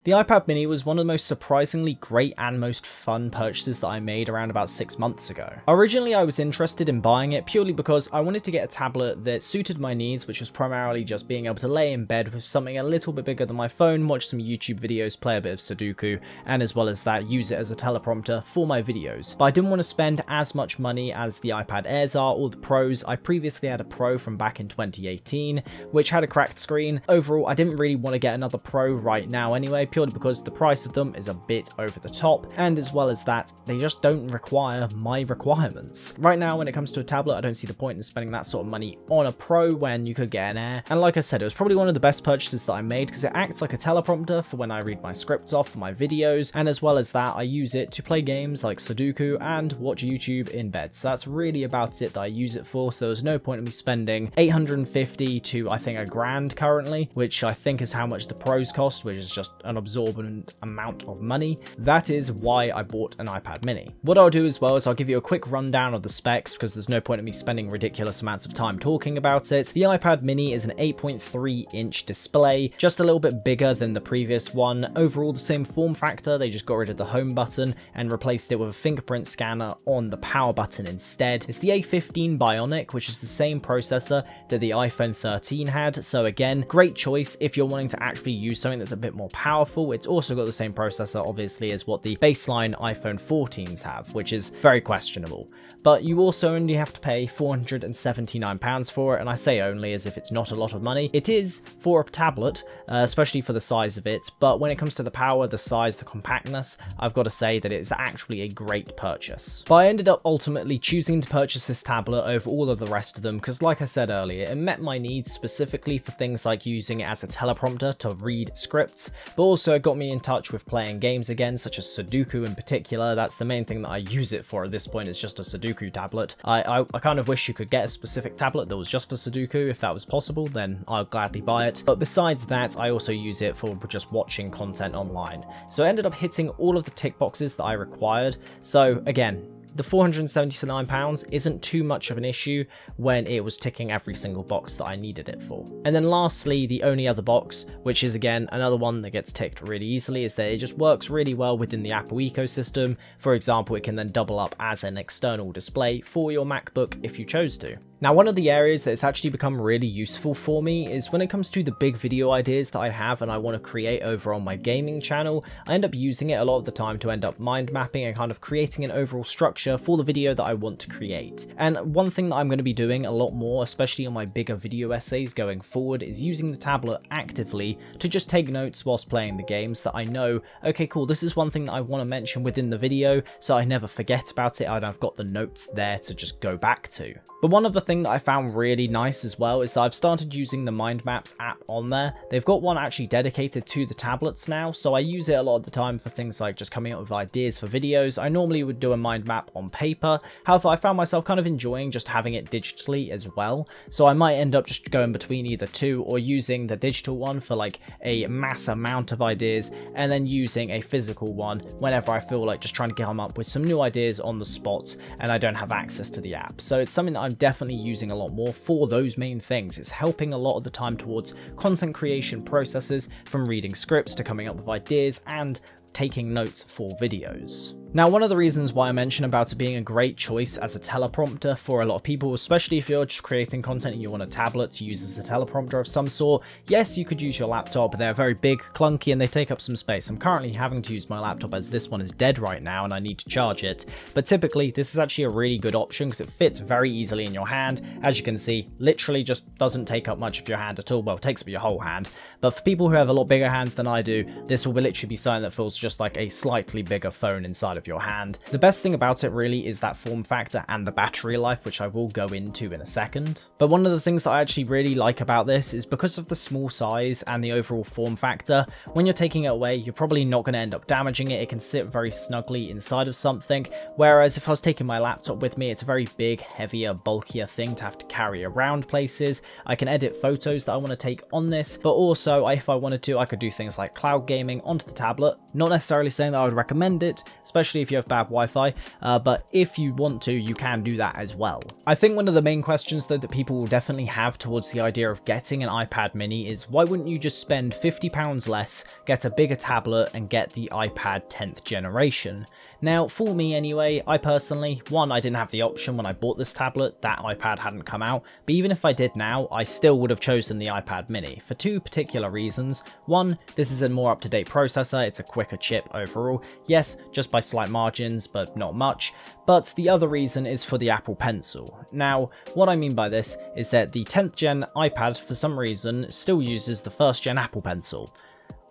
The iPad mini was one of the most surprisingly great and most fun purchases that I made around about 6 months ago. Originally I was interested in buying it purely because I wanted to get a tablet that suited my needs, which was primarily just being able to lay in bed with something a little bit bigger than my phone, watch some YouTube videos, play a bit of Sudoku, and as well as that use it as a teleprompter for my videos. But I didn't want to spend as much money as the iPad Airs are or the Pros. I previously had a Pro from back in 2018, which had a cracked screen. Overall, I didn't really want to get another Pro right now anyway, purely because the price of them is a bit over the top, and as well as that, they just don't require my requirements. Right now, when it comes to a tablet, I don't see the point in spending that sort of money on a Pro when you could get an Air. And like I said, it was probably one of the best purchases that I made because it acts like a teleprompter for when I read my scripts off for my videos, and as well as that, I use it to play games like Sudoku and watch YouTube in bed. So that's really about it that I use it for, so there was no point in me spending $850 to I think $1,000 currently, which I think is how much the Pros cost, which is just an absorbent amount of money. That is why I bought an iPad mini. What I'll do as well is I'll give you a quick rundown of the specs because there's no point in me spending ridiculous amounts of time talking about it. The iPad mini is an 8.3-inch display, just a little bit bigger than the previous one. Overall the same form factor, they just got rid of the home button and replaced it with a fingerprint scanner on the power button instead. It's the A15 Bionic, which is the same processor that the iPhone 13 had, so again, great choice if you're wanting to actually use something that's a bit more powerful. It's also got the same processor, obviously, as what the baseline iPhone 14s have, which is very questionable. But you also only have to pay £479 for it, and I say only as if it's not a lot of money. It is for a tablet, especially for the size of it, but when it comes to the power, the size, the compactness, I've got to say that it's actually a great purchase. But I ended up ultimately choosing to purchase this tablet over all of the rest of them because, like I said earlier, it met my needs specifically for things like using it as a teleprompter to read scripts, but also it got me in touch with playing games again, such as Sudoku in particular. That's the main thing that I use it for at this point, is just a Sudoku tablet. I kind of wish you could get a specific tablet that was just for Sudoku. If that was possible, then I'll gladly buy it. But besides that, I also use it for just watching content online. So I ended up hitting all of the tick boxes that I required. So again, the £479 isn't too much of an issue when it was ticking every single box that I needed it for. And then lastly, the only other box, which is again another one that gets ticked really easily, is that it just works really well within the Apple ecosystem. For example, it can then double up as an external display for your MacBook if you chose to. Now, one of the areas that it's actually become really useful for me is when it comes to the big video ideas that I have and I want to create over on my gaming channel. I end up using it a lot of the time to end up mind mapping and kind of creating an overall structure for the video that I want to create. And one thing that I'm going to be doing a lot more, especially on my bigger video essays going forward, is using the tablet actively to just take notes whilst playing the games that I know, okay, cool, this is one thing that I want to mention within the video, so I never forget about it and I've got the notes there to just go back to. But one other thing that I found really nice as well is that I've started using the Mind Maps app on there. They've got one actually dedicated to the tablets now, so I use it a lot of the time for things like just coming up with ideas for videos. I normally would do a mind map on paper, however I found myself kind of enjoying just having it digitally as well, so I might end up just going between either two or using the digital one for like a mass amount of ideas and then using a physical one whenever I feel like just trying to come up with some new ideas on the spot and I don't have access to the app. So it's something that I'm definitely using a lot more for those main things. It's helping a lot of the time towards content creation processes, from reading scripts to coming up with ideas and taking notes for videos. Now, one of the reasons why I mention about it being a great choice as a teleprompter for a lot of people, especially if you're just creating content and you want a tablet to use as a teleprompter of some sort, yes, you could use your laptop, but they're very big, clunky, and they take up some space. I'm currently having to use my laptop as this one is dead right now and I need to charge it, but typically this is actually a really good option because it fits very easily in your hand. As you can see, literally just doesn't take up much of your hand at all. Well, it takes up your whole hand, but for people who have a lot bigger hands than I do, this will literally be something that feels just like a slightly bigger phone inside of your hand. The best thing about it really is that form factor and the battery life, which I will go into in a second. But one of the things that I actually really like about this is because of the small size and the overall form factor, when you're taking it away, you're probably not going to end up damaging it. It can sit very snugly inside of something, whereas if I was taking my laptop with me, it's a very big, heavier, bulkier thing to have to carry around places. I can edit photos that I want to take on this, but also if I wanted to, I could do things like cloud gaming onto the tablet. Not necessarily saying that I would recommend it, especially especially if you have bad Wi-Fi, but if you want to, you can do that as well. I think one of the main questions though that people will definitely have towards the idea of getting an iPad mini is why wouldn't you just spend £50 less, get a bigger tablet and get the iPad 10th generation? Now, for me anyway, I personally, one, I didn't have the option when I bought this tablet, that iPad hadn't come out, but even if I did now, I still would have chosen the iPad mini, for two particular reasons. One, this is a more up-to-date processor, it's a quicker chip overall, yes, just by slight margins, but not much, but the other reason is for the Apple Pencil. Now, what I mean by this is that the 10th gen iPad, for some reason, still uses the 1st gen Apple Pencil.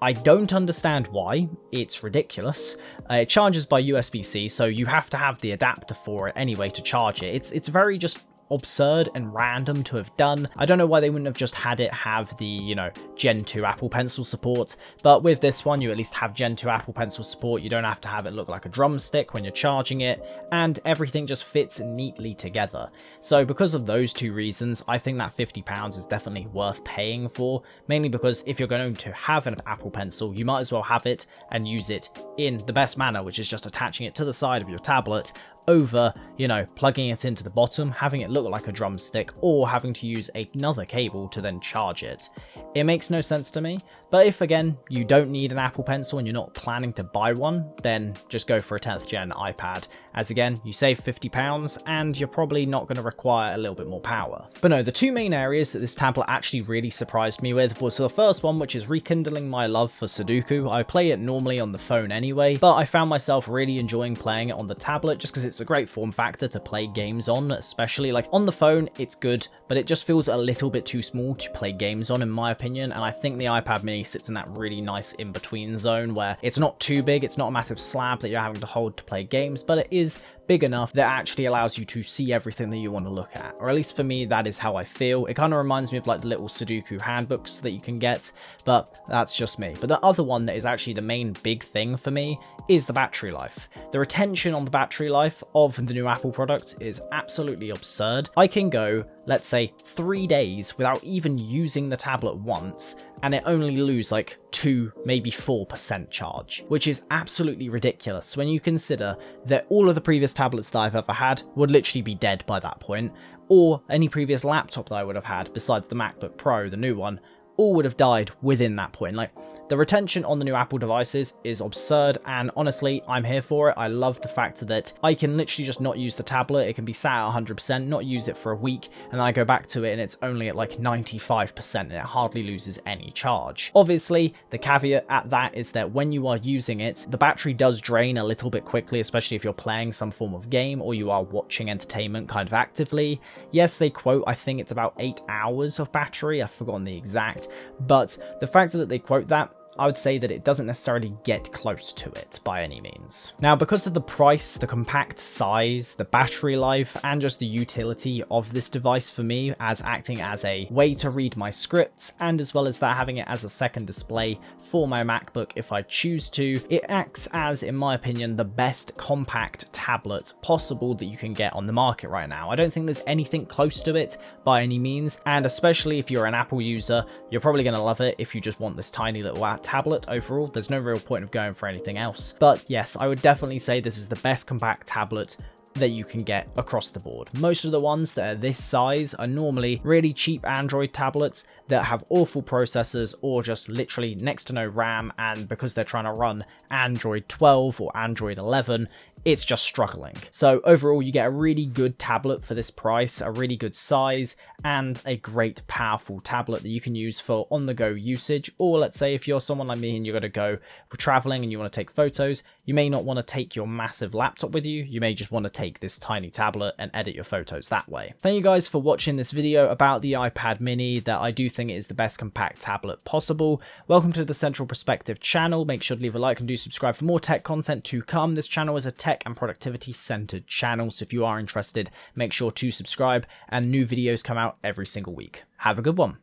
I don't understand why, it's ridiculous. It charges by USB-C, so you have to have the adapter for it anyway to charge it. It's very just absurd and random to have done. I don't know why they wouldn't have just had it have the, you know, Gen 2 Apple Pencil support, but with this one you at least have Gen 2 Apple Pencil support, you don't have to have it look like a drumstick when you're charging it, and everything just fits neatly together. So because of those two reasons, I think that £50 is definitely worth paying for, mainly because if you're going to have an Apple Pencil, you might as well have it and use it in the best manner, which is just attaching it to the side of your tablet, over, you know, plugging it into the bottom, having it look like a drumstick, or having to use another cable to then charge it. It makes no sense to me, but if again, you don't need an Apple Pencil and you're not planning to buy one, then just go for a 10th gen iPad, as again, you save £50 and you're probably not going to require a little bit more power. But no, the two main areas that this tablet actually really surprised me with was the first one, which is rekindling my love for Sudoku. I play it normally on the phone anyway, but I found myself really enjoying playing it on the tablet just because it's a great form factor to play games on, especially like on the phone it's good, but it just feels a little bit too small to play games on in my opinion, and I think the iPad mini sits in that really nice in-between zone where it's not too big, it's not a massive slab that you're having to hold to play games, but it is big enough that actually allows you to see everything that you want to look at, or at least for me that is how I feel. It kind of reminds me of like the little Sudoku handbooks that you can get, but that's just me. But the other one that is actually the main big thing for me is the battery life. The retention on the battery life of the new Apple product is absolutely absurd. I can go, let's say, 3 days without even using the tablet once, and it only lose like 2, maybe 4% charge, which is absolutely ridiculous when you consider that all of the previous tablets that I've ever had would literally be dead by that point, or any previous laptop that I would have had besides the MacBook Pro, the new one, all would have died within that point. Like, the retention on the new Apple devices is absurd, and honestly, I'm here for it. I love the fact that I can literally just not use the tablet. It can be sat at 100%, not use it for a week, and then I go back to it and it's only at like 95% and it hardly loses any charge. Obviously, the caveat at that is that when you are using it, the battery does drain a little bit quickly, especially if you're playing some form of game or you are watching entertainment kind of actively. Yes, they quote, I think it's about 8 hours of battery, I've forgotten the exact, but the fact that they quote that, I would say that it doesn't necessarily get close to it by any means. Now, because of the price, the compact size, the battery life, and just the utility of this device for me as acting as a way to read my scripts, and as well as that having it as a second display for my MacBook if I choose to, it acts as, in my opinion, the best compact tablet possible that you can get on the market right now. I don't think there's anything close to it by any means, and especially if you're an Apple user, you're probably going to love it if you just want this tiny little tablet overall. There's no real point of going for anything else. But yes, I would definitely say this is the best compact tablet that you can get across the board. Most of the ones that are this size are normally really cheap Android tablets that have awful processors or just literally next to no RAM, and because they're trying to run Android 12 or Android 11, it's just struggling. So overall, you get a really good tablet for this price, a really good size, and a great powerful tablet that you can use for on-the-go usage. Or let's say if you're someone like me and you're going to go traveling and you want to take photos, you may not want to take your massive laptop with you, you may just want to take this tiny tablet and edit your photos that way. Thank you guys for watching this video about the iPad mini that I do think is the best compact tablet possible. Welcome to the Central Perspective channel. Make sure to leave a like and do subscribe for more tech content to come. This channel is a tech and productivity centered channel, so if you are interested, make sure to subscribe, and new videos come out every single week. Have a good one.